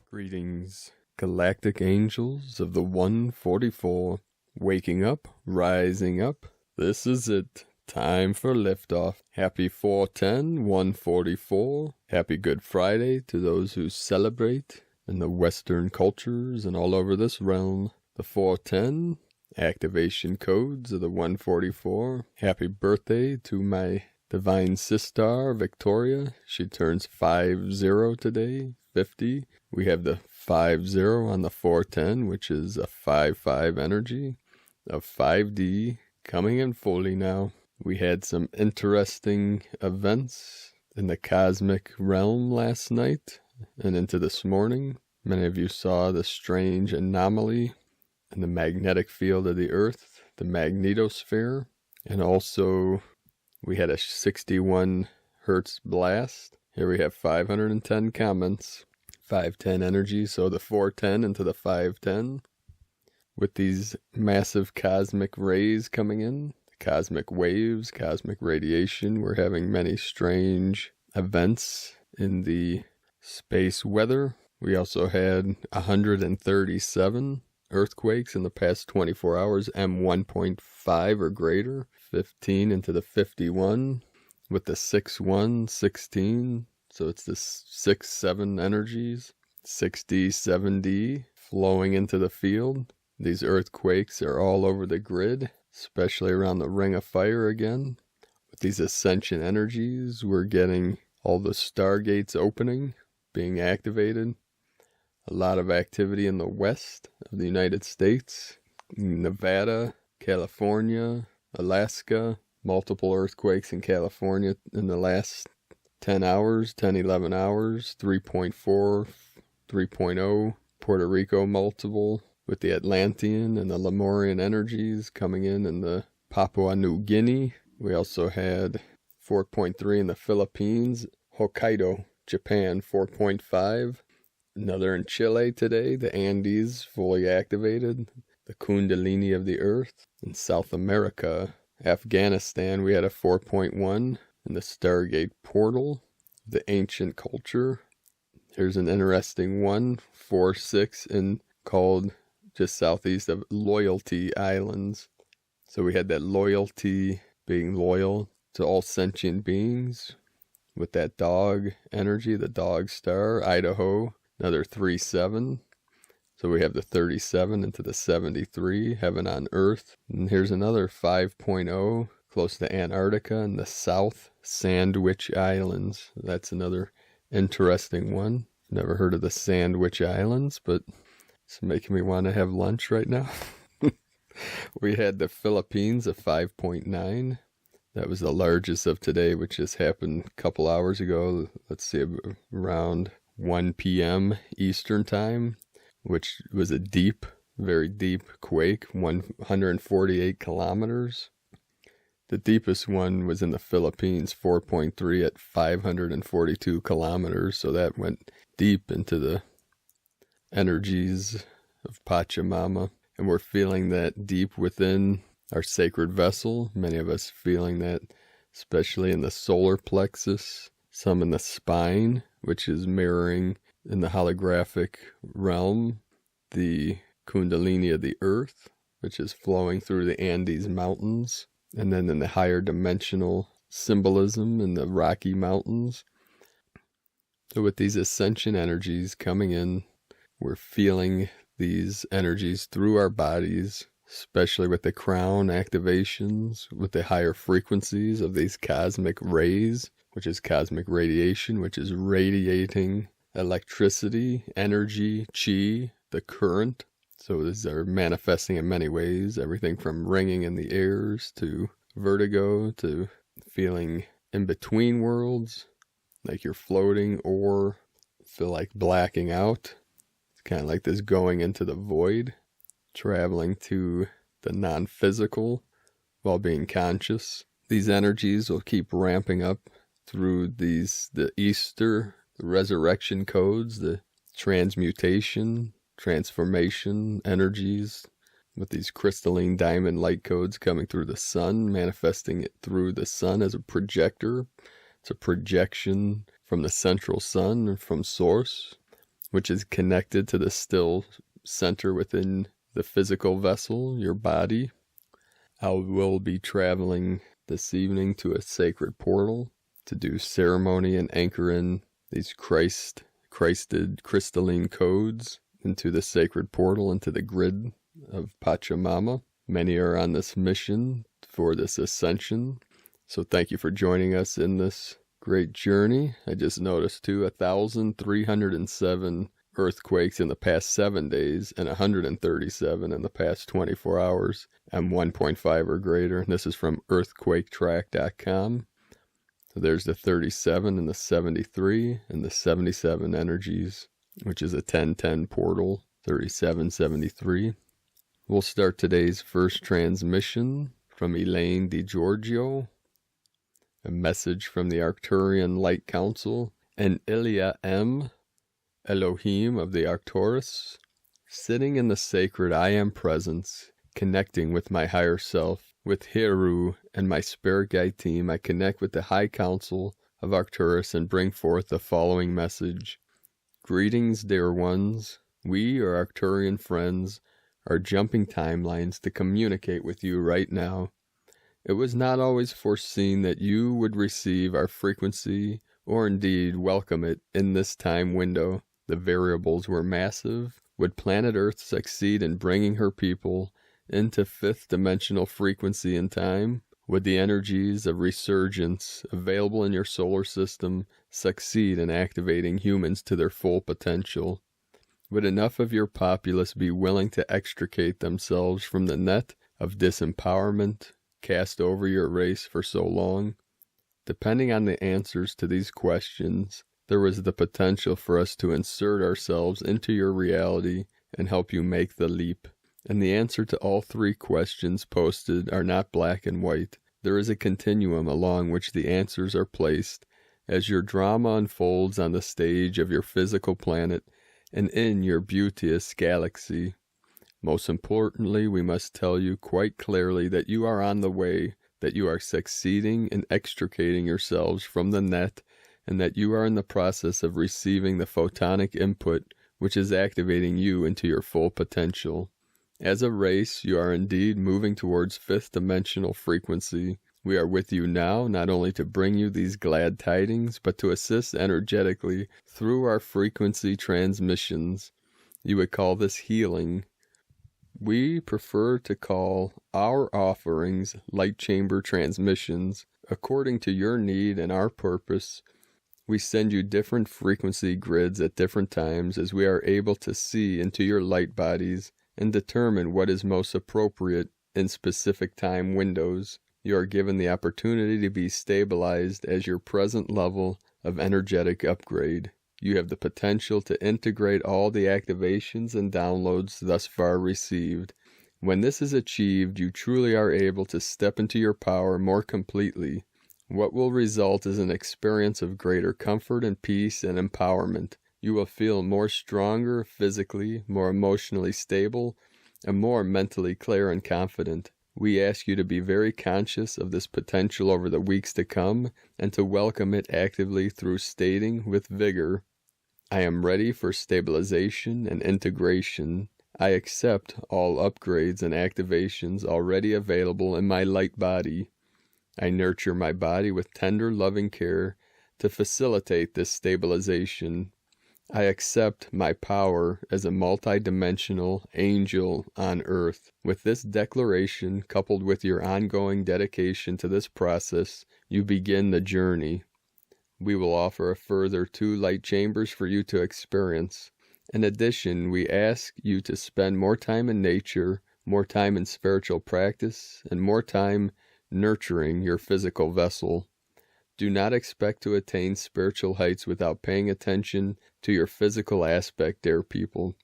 Greetings, galactic angels of the 144. Waking up, rising up. This is it. Time for liftoff. Happy 410, 144. Happy Good Friday to those who celebrate in the Western cultures and all over this realm. The 410 activation codes of the 144. Happy birthday to my divine sister, Victoria. She turns 50 today. 50. We have the 50 on the 410, which is a 5-5 energy of 5D coming in fully now. We had some interesting events in the cosmic realm last night and into this morning. Many of you saw the strange anomaly in the magnetic field of the Earth, the magnetosphere, and also we had a 61 hertz blast. Here we have 510 comments, 510 energy, so the 410 into the 510. With these massive cosmic rays coming in, cosmic waves, cosmic radiation, we're having many strange events in the space weather. We also had 137 earthquakes in the past 24 hours, M1.5 or greater, 15 into the 51, with the 6-1, 16, so it's the 6-7 energies, 6D, 7D, flowing into the field. These earthquakes are all over the grid, especially around the Ring of Fire again. With these Ascension energies, we're getting all the stargates opening, being activated. A lot of activity in the west of the United States, Nevada, California, Alaska, multiple earthquakes in California in the last 10 hours, 11 hours, 3.4, 3.0, Puerto Rico multiple, with the Atlantean and the Lemurian energies coming in the Papua New Guinea. We also had 4.3 in the Philippines, Hokkaido, Japan, 4.5. Another in Chile today, the Andes fully activated, the Kundalini of the Earth. In South America, Afghanistan, we had a 4.1 in the Stargate portal, the ancient culture. Here's an interesting one, 4-6 in called just southeast of Loyalty Islands. So we had that loyalty, being loyal to all sentient beings with that dog energy, the dog star, Idaho. Another 3-7. So we have the 37 into the 73, heaven on earth. And here's another 5.0, close to Antarctica and the South Sandwich Islands. That's another interesting one. Never heard of the Sandwich Islands, but it's making me want to have lunch right now. We had the Philippines, a 5.9. That was the largest of today, which just happened a couple hours ago. Let's see, around 1 p.m. Eastern time, which was a deep, very deep quake, 148 kilometers. The deepest one was in the Philippines, 4.3 at 542 kilometers, so that went deep into the energies of Pachamama, and we're feeling that deep within our sacred vessel. Many of us feeling that, especially in the solar plexus, some in the spine, which is mirroring in the holographic realm, the Kundalini of the Earth, which is flowing through the Andes Mountains, and then in the higher dimensional symbolism in the Rocky Mountains. So with these ascension energies coming in, we're feeling these energies through our bodies, especially with the crown activations, with the higher frequencies of these cosmic rays, which is cosmic radiation, which is radiating electricity, energy, chi, the current. So these are manifesting in many ways, everything from ringing in the ears to vertigo to feeling in between worlds, like you're floating or feel like blacking out. It's kind of like this going into the void, traveling to the non-physical while being conscious. These energies will keep ramping up through the Easter, the resurrection codes, the transmutation, transformation energies, with these crystalline diamond light codes coming through the sun, manifesting it through the sun as a projector. It's a projection from the central sun and from source. which is connected to the still center within the physical vessel, your body. I will be traveling this evening to a sacred portal to do ceremony and anchor in these Christed crystalline codes into the sacred portal, into the grid of Pachamama. Many are on this mission for this ascension, so thank you for joining us in this great journey. I just noticed too, 1,307 earthquakes in the past 7 days and 137 in the past 24 hours, and 1.5 or greater. This is from earthquaketrack.com. So there's the 37 and the 73 and the 77 energies, which is a 1010 portal, 3773. We'll start today's first transmission from Elaine DiGiorgio, a message from the Arcturian Light Council, and ILLIA M, Elohim of the Arcturus, sitting in the sacred I Am presence, connecting with my higher self. With Heru and my spirit guide team, I connect with the High Council of Arcturus and bring forth the following message. Greetings, dear ones. We, your Arcturian friends, are jumping timelines to communicate with you right now. It was not always foreseen that you would receive our frequency or indeed welcome it in this time window. The variables were massive. Would planet Earth succeed in bringing her people into fifth dimensional frequency and time? Would the energies of resurgence available in your solar system succeed in activating humans to their full potential? Would enough of your populace be willing to extricate themselves from the net of disempowerment cast over your race for so long? Depending on the answers to these questions, there was the potential for us to insert ourselves into your reality and help you make the leap. And the answer to all three questions posted are not black and white. There is a continuum along which the answers are placed as your drama unfolds on the stage of your physical planet and in your beauteous galaxy. Most importantly, we must tell you quite clearly that you are on the way, that you are succeeding in extricating yourselves from the net, and that you are in the process of receiving the photonic input which is activating you into your full potential. As a race, you are indeed moving towards fifth dimensional frequency. We are with you now, not only to bring you these glad tidings, but to assist energetically through our frequency transmissions. You would call this healing. We prefer to call our offerings light chamber transmissions. According to your need and our purpose, we send you different frequency grids at different times as we are able to see into your light bodies and determine what is most appropriate in specific time windows. You are given the opportunity to be stabilized as your present level of energetic upgrade. You have the potential to integrate all the activations and downloads thus far received. When this is achieved, you truly are able to step into your power more completely. What will result is an experience of greater comfort and peace and empowerment. You will feel more stronger physically, more emotionally stable, and more mentally clear and confident. We ask you to be very conscious of this potential over the weeks to come and to welcome it actively through stating with vigor, I am ready for stabilization and integration. I accept all upgrades and activations already available in my light body. I nurture my body with tender, loving care to facilitate this stabilization. I accept my power as a multidimensional angel on Earth. With this declaration, coupled with your ongoing dedication to this process, you begin the journey. We will offer a further 2 light chambers for you to experience. In addition, we ask you to spend more time in nature, more time in spiritual practice, and more time nurturing your physical vessel. Do not expect to attain spiritual heights without paying attention to your physical aspect, dear people.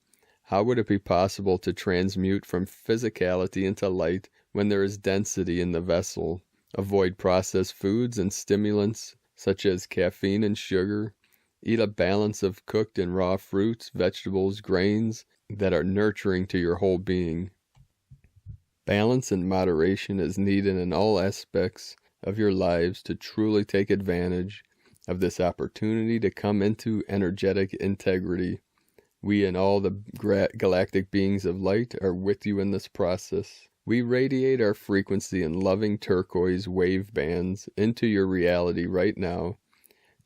How would it be possible to transmute from physicality into light when there is density in the vessel? Avoid processed foods and stimulants such as caffeine and sugar. Eat a balance of cooked and raw fruits, vegetables, grains that are nurturing to your whole being. Balance and moderation is needed in all aspects of your lives to truly take advantage of this opportunity to come into energetic integrity. We and all the galactic beings of light are with you in this process. We radiate our frequency in loving turquoise wave bands into your reality right now.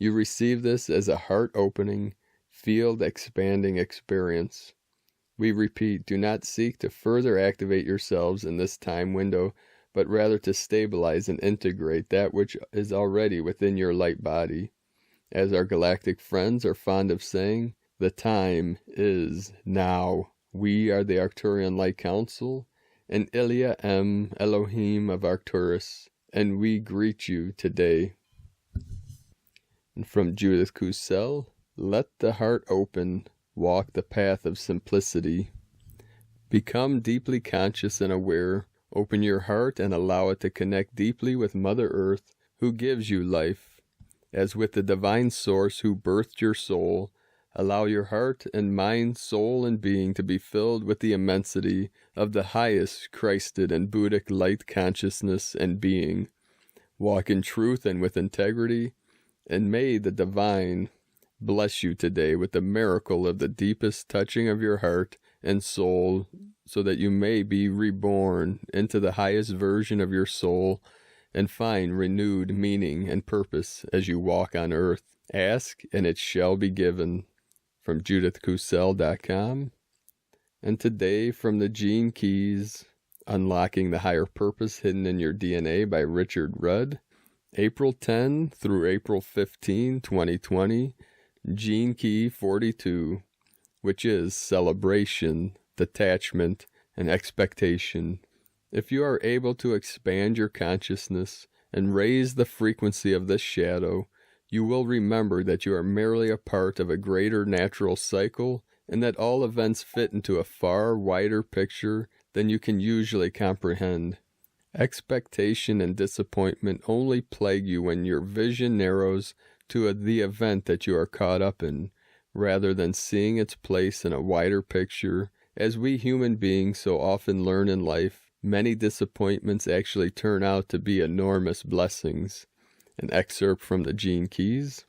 You receive this as a heart-opening, field-expanding experience. We repeat, do not seek to further activate yourselves in this time window, but rather to stabilize and integrate that which is already within your light body. As our galactic friends are fond of saying, the time is now. We are the Arcturian Light Council, and ILLIA Elohim of Arcturus, and we greet you today. And from Judith Kusel, let the heart open, walk the path of simplicity. Become deeply conscious and aware. Open your heart and allow it to connect deeply with Mother Earth, who gives you life. As with the divine source who birthed your soul, allow your heart and mind, soul, and being to be filled with the immensity of the highest Christed and Buddhic light consciousness and being. Walk in truth and with integrity, and may the divine bless you today with the miracle of the deepest touching of your heart and soul, so that you may be reborn into the highest version of your soul and find renewed meaning and purpose as you walk on earth. Ask, and it shall be given. From JudithKusel.com. And today from the Gene Keys, Unlocking the Higher Purpose Hidden in Your DNA by Richard Rudd. April 10 through April 15, 2020. Gene Key 42, which is celebration, detachment, and expectation. If you are able to expand your consciousness and raise the frequency of this shadow, you will remember that you are merely a part of a greater natural cycle, and that all events fit into a far wider picture than you can usually comprehend. Expectation and disappointment only plague you when your vision narrows to the event that you are caught up in, rather than seeing its place in a wider picture. As we human beings so often learn in life, many disappointments actually turn out to be enormous blessings. An excerpt from the Gene Keys,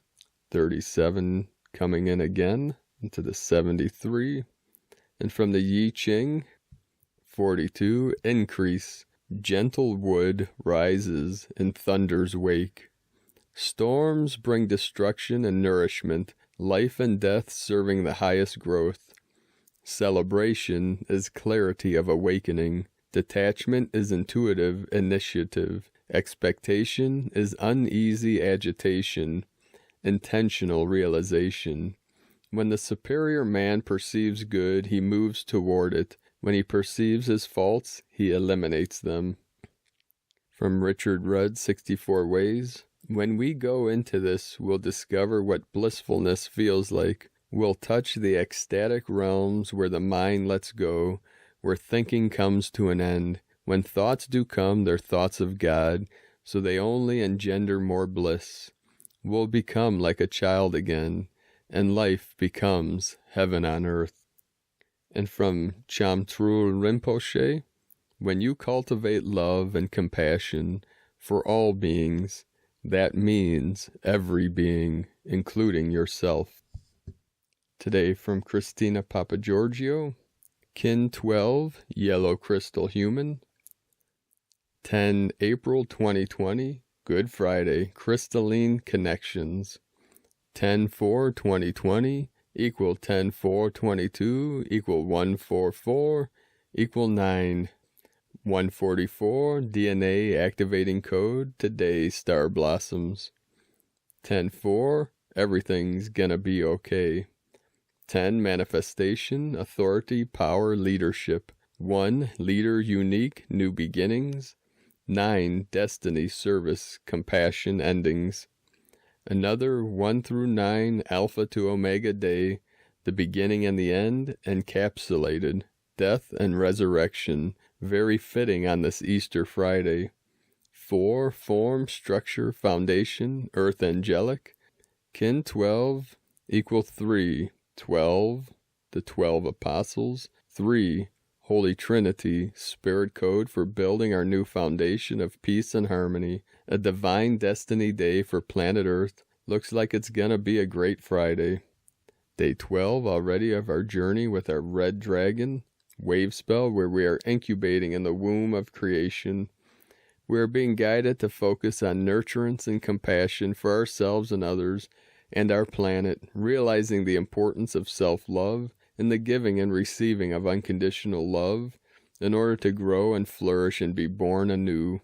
37 coming in again into the 73, and from the Yi Ching, 42, increase, gentle wood rises in thunder's wake. Storms bring destruction and nourishment, life and death serving the highest growth. Celebration is clarity of awakening. Detachment is intuitive initiative. Expectation is uneasy agitation, intentional realization. When the superior man perceives good, he moves toward it. When he perceives his faults, he eliminates them. From Richard Rudd, 64 Ways. When we go into this, we'll discover what blissfulness feels like. We'll touch the ecstatic realms where the mind lets go, where thinking comes to an end. When thoughts do come, they're thoughts of God, so they only engender more bliss. We'll become like a child again, and life becomes heaven on earth. And from Chamtrul Rinpoche, when you cultivate love and compassion for all beings, that means every being, including yourself. Today from Christina Papagiorgio, Kin 12, Yellow Crystal Human. 10 April 2020, Good Friday, Crystalline Connections. 10/4/2020 equal 10/4/22 equal 144 equal 9. 144 DNA activating code. Today star blossoms. 10/4 everything's gonna be okay. 10 manifestation, authority, power, leadership. 1 leader unique, new beginnings. 9 destiny, service, compassion, endings. Another 1 through 9 alpha to omega day, the beginning and the end, encapsulated, death and resurrection, very fitting on this Easter Friday. 4 form, structure, foundation, earth angelic. Kin 12 equal 3, 12, the 12 apostles. 3 Holy Trinity, Spirit Code for building our new foundation of peace and harmony. A divine destiny day for planet Earth. Looks like it's gonna be a great Friday. Day 12 already of our journey with our red dragon wave spell, where we are incubating in the womb of creation. We are being guided to focus on nurturance and compassion for ourselves and others and our planet, realizing the importance of self-love and the giving and receiving of unconditional love in order to grow and flourish and be born anew.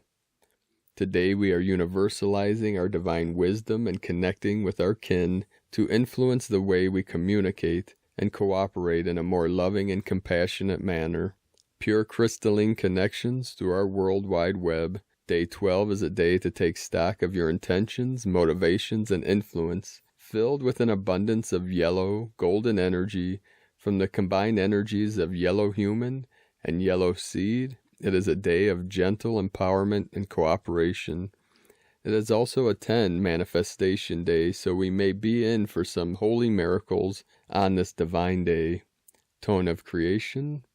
Today we are universalizing our divine wisdom and connecting with our kin to influence the way we communicate and cooperate in a more loving and compassionate manner. Pure crystalline connections through our World Wide Web. Day 12 is a day to take stock of your intentions, motivations, and influence, filled with an abundance of yellow, golden energy from the combined energies of yellow human and yellow seed. It is a day of gentle empowerment and cooperation. It is also a 10 manifestation day, so we may be in for some holy miracles on this divine day. Tone of creation,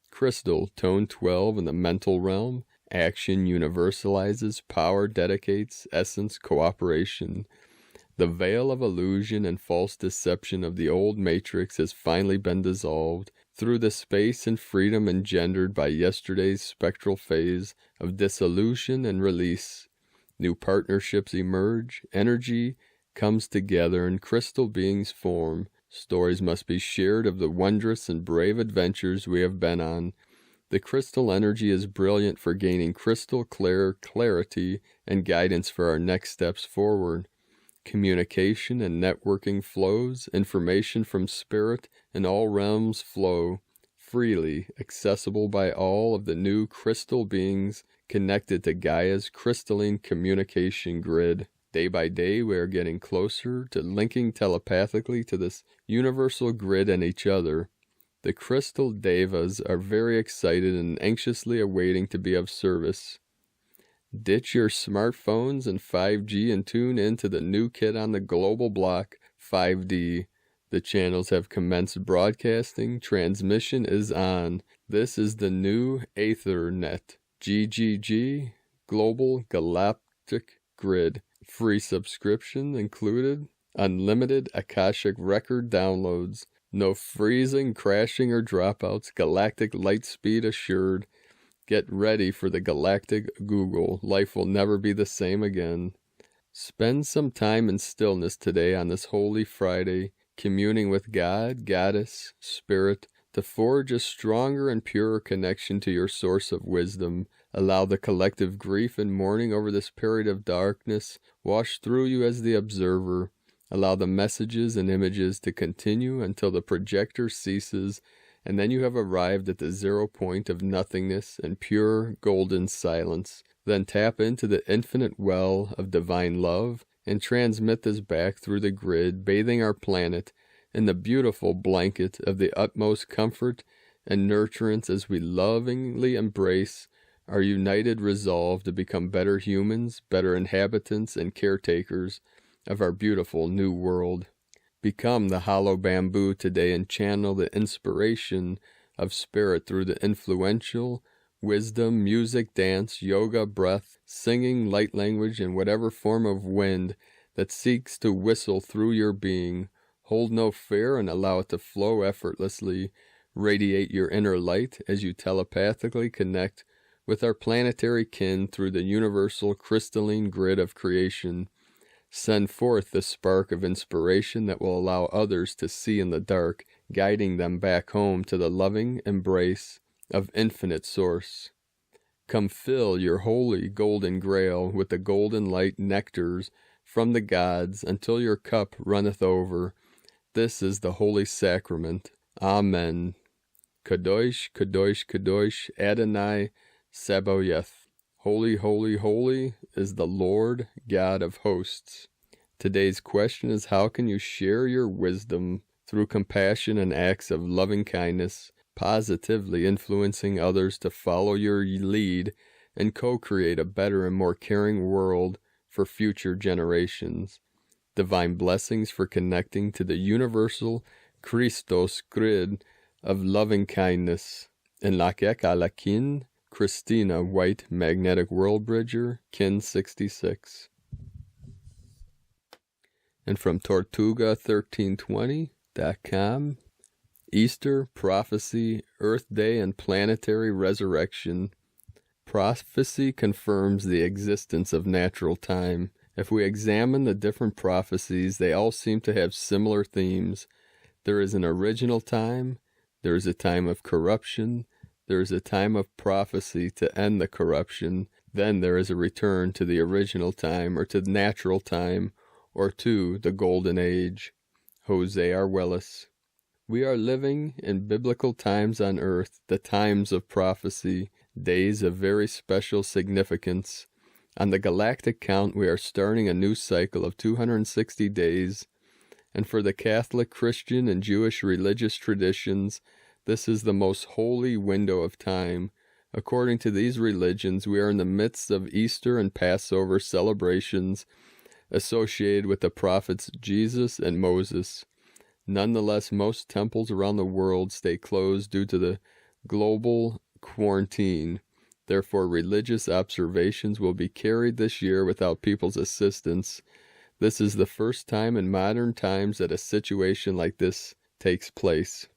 crystal, tone 12 in the mental realm. Action universalizes, power dedicates, essence cooperation. The veil of illusion and false deception of the old matrix has finally been dissolved through the space and freedom engendered by yesterday's spectral phase of dissolution and release. New partnerships emerge, energy comes together, and crystal beings form. Stories must be shared of the wondrous and brave adventures we have been on. The crystal energy is brilliant for gaining crystal clear clarity and guidance for our next steps forward. Communication and networking flows, information from spirit in all realms flow freely, accessible by all of the new crystal beings connected to Gaia's crystalline communication grid. Day by day, we are getting closer to linking telepathically to this universal grid and each other. The crystal devas are very excited and anxiously awaiting to be of service. Ditch your smartphones and 5G and tune into the new kid on the global block, 5D. The channels have commenced broadcasting. Transmission is on. This is the new Aethernet. GGG, Global Galactic Grid. Free subscription included. Unlimited Akashic record downloads. No freezing, crashing, or dropouts. Galactic light speed assured. Get ready for the Galactic Google. Life will never be the same again. Spend some time in stillness today on this Holy Friday, communing with God, Goddess, Spirit, to forge a stronger and purer connection to your source of wisdom. Allow the collective grief and mourning over this period of darkness wash through you as the observer. Allow the messages and images to continue until the projector ceases, and then you have arrived at the 0 point of nothingness and pure golden silence. Then tap into the infinite well of divine love and transmit this back through the grid, bathing our planet in the beautiful blanket of the utmost comfort and nurturance as we lovingly embrace our united resolve to become better humans, better inhabitants and caretakers of our beautiful new world. Become the hollow bamboo today and channel the inspiration of spirit through the influential wisdom, music, dance, yoga, breath, singing, light language, and whatever form of wind that seeks to whistle through your being. Hold no fear and allow it to flow effortlessly. Radiate your inner light as you telepathically connect with our planetary kin through the universal crystalline grid of creation. Send forth the spark of inspiration that will allow others to see in the dark, guiding them back home to the loving embrace of infinite source. Come fill your holy golden grail with the golden light nectars from the gods until your cup runneth over. This is the holy sacrament. Amen. Kadosh, Kadosh, Kadosh, Adonai Sabaoth. Holy, holy, holy is the Lord God of hosts. Today's question is, how can you share your wisdom through compassion and acts of loving kindness, positively influencing others to follow your lead and co-create a better and more caring world for future generations? Divine blessings for connecting to the universal Christos grid of loving kindness. En lakek alakin, Christina White, Magnetic World Bridger, Kin 66. And from Tortuga 1320, ILLIA.com. Easter, Prophecy, Earth Day, and Planetary Resurrection. Prophecy confirms the existence of natural time. If we examine the different prophecies, they all seem to have similar themes. There is an original time, there is a time of corruption, there is a time of prophecy to end the corruption, then there is a return to the original time, or to natural time, or to the golden age. Jose R. Willis. We are living in biblical times on earth, the times of prophecy, days of very special significance. On the galactic count, we are starting a new cycle of 260 days, and for the Catholic, Christian, and Jewish religious traditions, this is the most holy window of time. According to these religions, we are in the midst of Easter and Passover celebrations associated with the prophets Jesus and Moses. Nonetheless, most temples around the world stay closed due to the global quarantine. Therefore, religious observations will be carried this year without people's assistance. This is the first time in modern times that a situation like this takes place.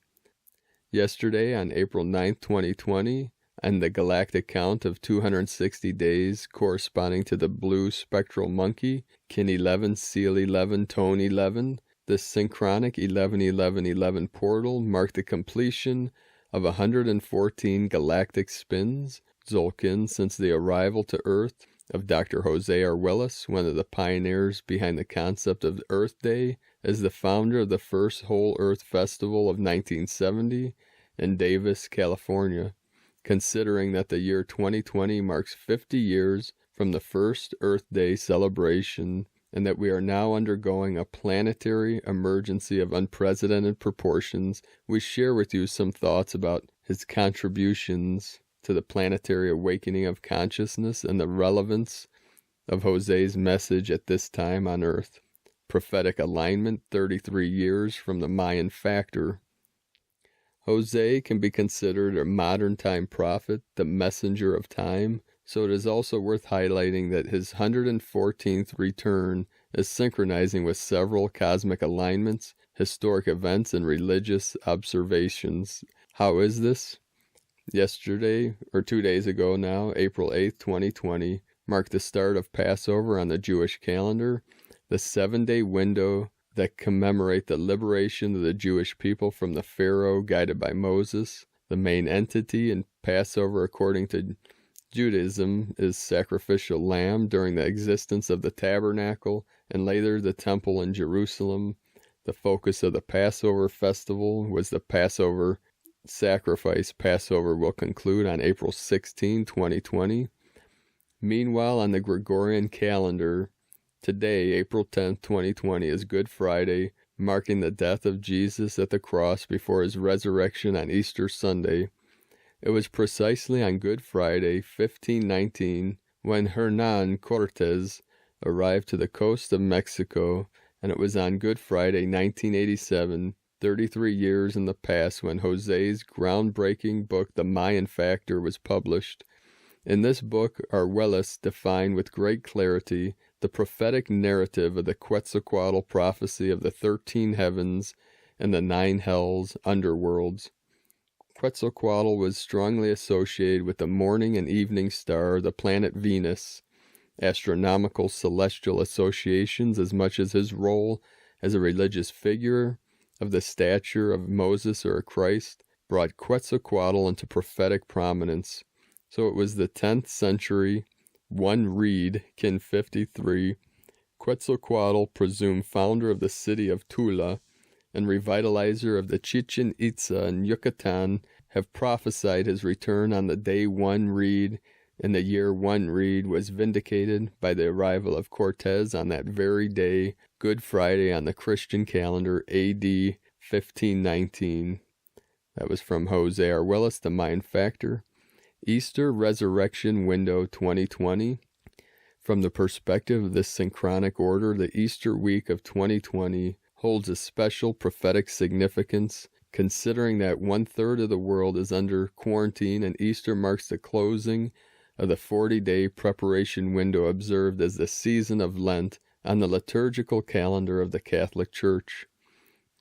Yesterday, on April 9, 2020, and the galactic count of 260 days corresponding to the blue spectral monkey, kin 11, seal 11, tone 11, the synchronic 11-11-11 portal marked the completion of 114 galactic spins, Zolkin, since the arrival to Earth of Dr. Jose R. Willis, one of the pioneers behind the concept of Earth Day, as the founder of the first Whole Earth Festival of 1970 in Davis, California. Considering that the year 2020 marks 50 years from the first Earth Day celebration, and that we are now undergoing a planetary emergency of unprecedented proportions, we share with you some thoughts about his contributions to the planetary awakening of consciousness and the relevance of Jose's message at this time on Earth. Prophetic alignment, 33 years from the Mayan factor. Jose can be considered a modern time prophet, the messenger of time, so it is also worth highlighting that his 114th return is synchronizing with several cosmic alignments, historic events, and religious observations. How is this? Yesterday, or 2 days ago now, April 8th, 2020, marked the start of Passover on the Jewish calendar, the 7-day window that commemorate the liberation of the Jewish people from the Pharaoh guided by Moses. The main entity in Passover, according to Judaism, is sacrificial lamb during the existence of the tabernacle and later the temple in Jerusalem. The focus of the Passover festival was the Passover sacrifice. Passover will conclude on April 16, 2020. Meanwhile, on the Gregorian calendar, today, April 10, 2020, is Good Friday, marking the death of Jesus at the cross before his resurrection on Easter Sunday. It was precisely on Good Friday, 1519, when Hernan Cortes arrived to the coast of Mexico, and it was on Good Friday, 1987, 33 years in the past, when Jose's groundbreaking book, The Mayan Factor, was published. In this book, Willis defined with great clarity the prophetic narrative of the Quetzalcoatl prophecy of the 13 heavens and the 9 hells, underworlds. Quetzalcoatl was strongly associated with the morning and evening star, the planet Venus. Astronomical celestial associations, as much as his role as a religious figure of the stature of Moses or Christ, brought Quetzalcoatl into prophetic prominence. So it was the 10th century, 1 Reed, kin 53, Quetzalcoatl, presumed founder of the city of Tula and revitalizer of the Chichen Itza in Yucatan, have prophesied his return on the day 1 Reed, and the year 1 Reed was vindicated by the arrival of Cortez on that very day, Good Friday on the Christian calendar, AD 1519. That was from Jose R. Willis, The Mayan Factor. Easter Resurrection Window 2020. From the perspective of this synchronic order, the Easter week of 2020 holds a special prophetic significance, considering that 1/3 of the world is under quarantine and Easter marks the closing of the 40-day preparation window observed as the season of Lent on the liturgical calendar of the Catholic Church.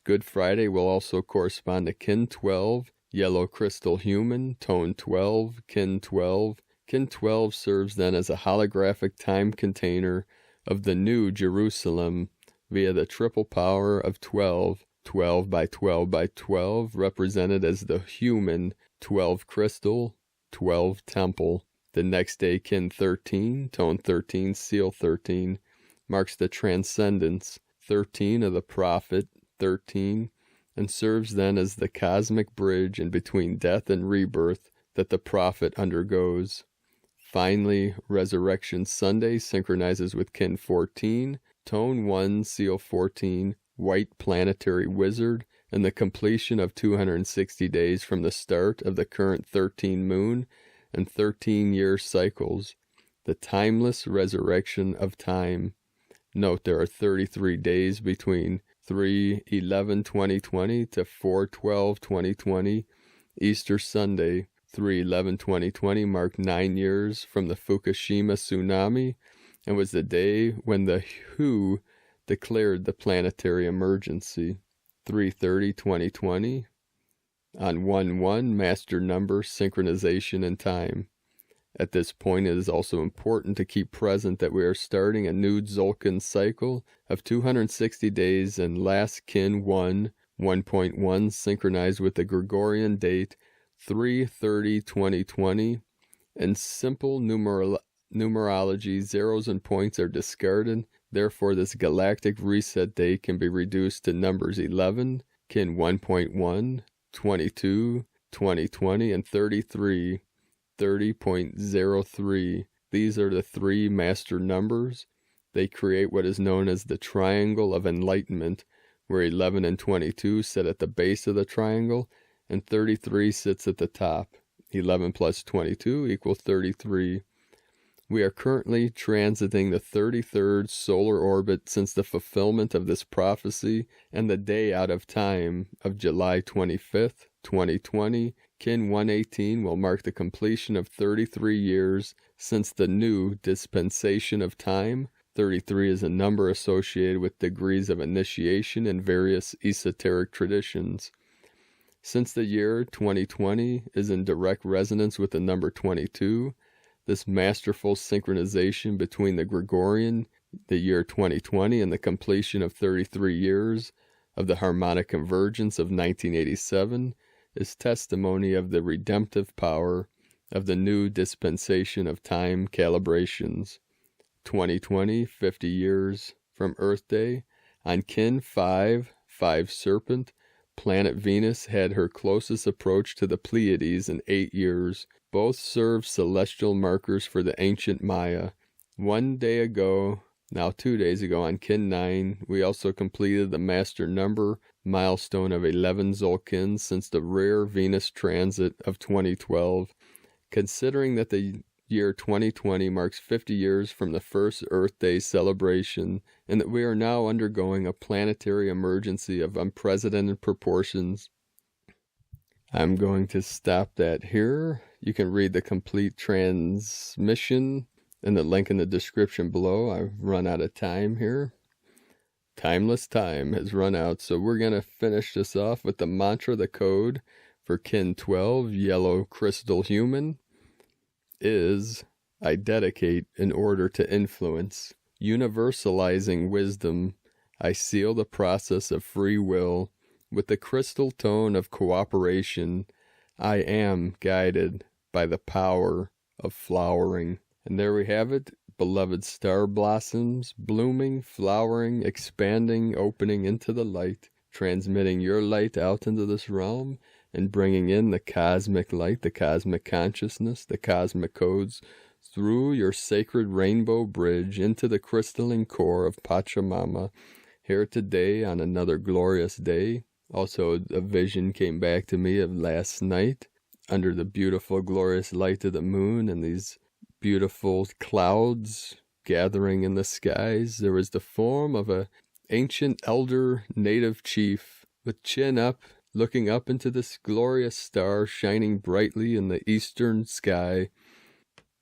Good Friday will also correspond to Kin 12, Yellow Crystal Human, Tone 12, Kin 12. Kin 12 serves then as a holographic time container of the New Jerusalem via the triple power of 12, 12 by 12 by 12, represented as the human 12 crystal, 12 temple. The next day, Kin 13, Tone 13, Seal 13, marks the transcendence, 13 of the Prophet, 13, and serves then as the cosmic bridge in between death and rebirth that the Prophet undergoes. Finally, Resurrection Sunday synchronizes with Kin 14, Tone 1, Seal 14, White Planetary Wizard, and the completion of 260 days from the start of the current 13 moon and 13-year cycles, the timeless resurrection of time. Note there are 33 days between 3/11/2020 to 4/12/2020. Easter Sunday, 3/11/2020 marked 9 years from the Fukushima tsunami and was the day when the WHO declared the planetary emergency. 3/30/2020 on 1/1 master number synchronization and time. At this point, it is also important to keep present that we are starting a new Tzolk'in cycle of 260 days, and last Kin 1, 1.1 synchronized with the Gregorian date 3/30/2020. In simple numerology, zeros and points are discarded. Therefore, this galactic reset date can be reduced to numbers 11, Kin 1.1, 22, 2020, and 33, 30.03. These are the three master numbers. They create what is known as the Triangle of Enlightenment, where 11 and 22 sit at the base of the triangle, and 33 sits at the top. 11 plus 22 equals 33. We are currently transiting the 33rd solar orbit since the fulfillment of this prophecy, and the day out of time of July 25th, 2020, Kin 118 will mark the completion of 33 years since the new dispensation of time. 33 is a number associated with degrees of initiation in various esoteric traditions. Since the year 2020 is in direct resonance with the number 22, this masterful synchronization between the Gregorian, the year 2020, and the completion of 33 years of the harmonic convergence of 1987 is testimony of the redemptive power of the new dispensation of time calibrations. 2020, 50 years from Earth Day, on Kin 5, 5 Serpent, planet Venus had her closest approach to the Pleiades in 8 years. Both serve celestial markers for the ancient Maya. 1 day ago, now 2 days ago, on Kin 9, we also completed the master number milestone of 11 Tzolk'ins since the rare Venus transit of 2012. Considering that the year 2020 marks 50 years from the first Earth Day celebration, and that we are now undergoing a planetary emergency of unprecedented proportions, I'm going to stop that here. You can read the complete transmission in the link in the description below. I've run out of time here. Timeless time has run out, so we're going to finish this off with the mantra, the code for Kin 12, Yellow Crystal Human, is, I dedicate in order to influence. Universalizing wisdom, I seal the process of free will with the crystal tone of cooperation. I am guided by the power of flowering. And there we have it, beloved star blossoms, blooming, flowering, expanding, opening into the light, transmitting your light out into this realm, and bringing in the cosmic light, the cosmic consciousness, the cosmic codes, through your sacred rainbow bridge into the crystalline core of Pachamama, here today on another glorious day. Also, a vision came back to me of last night, under the beautiful, glorious light of the moon and these beautiful clouds gathering in the skies. There was the form of an ancient elder native chief with chin up, looking up into this glorious star shining brightly in the eastern sky,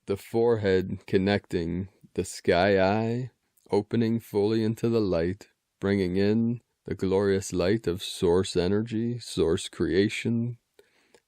the forehead connecting the sky eye, opening fully into the light, bringing in the glorious light of source energy, source creation,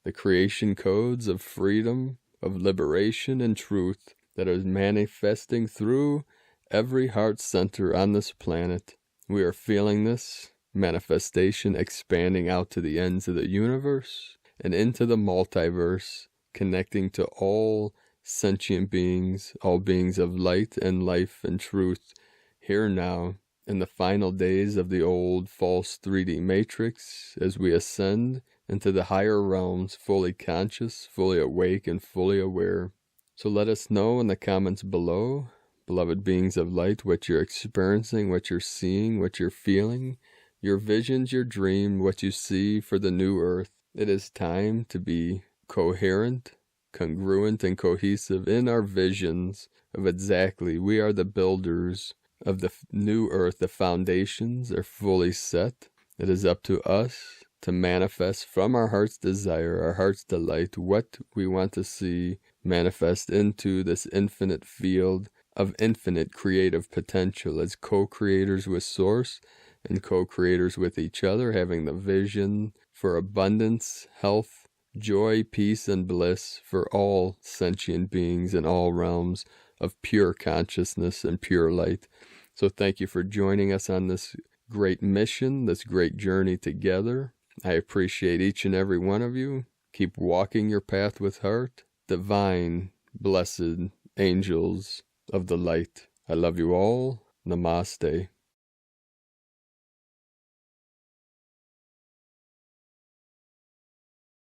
the creation codes of freedom, of liberation and truth that is manifesting through every heart center on this planet. We are feeling this manifestation expanding out to the ends of the universe and into the multiverse, connecting to all sentient beings, all beings of light and life and truth, here now, in the final days of the old false 3D matrix, as we ascend into the higher realms, fully conscious, fully awake, and fully aware. So let us know in the comments below, beloved beings of light, what you're experiencing, what you're seeing, what you're feeling, your visions, your dream, what you see for the new earth. It is time to be coherent, congruent, and cohesive in our visions of exactly, we are the builders of the new earth. The foundations are fully set. It is up to us to manifest from our heart's desire, our heart's delight, what we want to see manifest into this infinite field of infinite creative potential as co-creators with Source and co-creators with each other, having the vision for abundance, health, joy, peace, and bliss for all sentient beings in all realms of pure consciousness and pure light. So thank you for joining us on this great mission, this great journey together. I appreciate each and every one of you. Keep walking your path with heart. Divine, blessed angels of the light. I love you all. Namaste.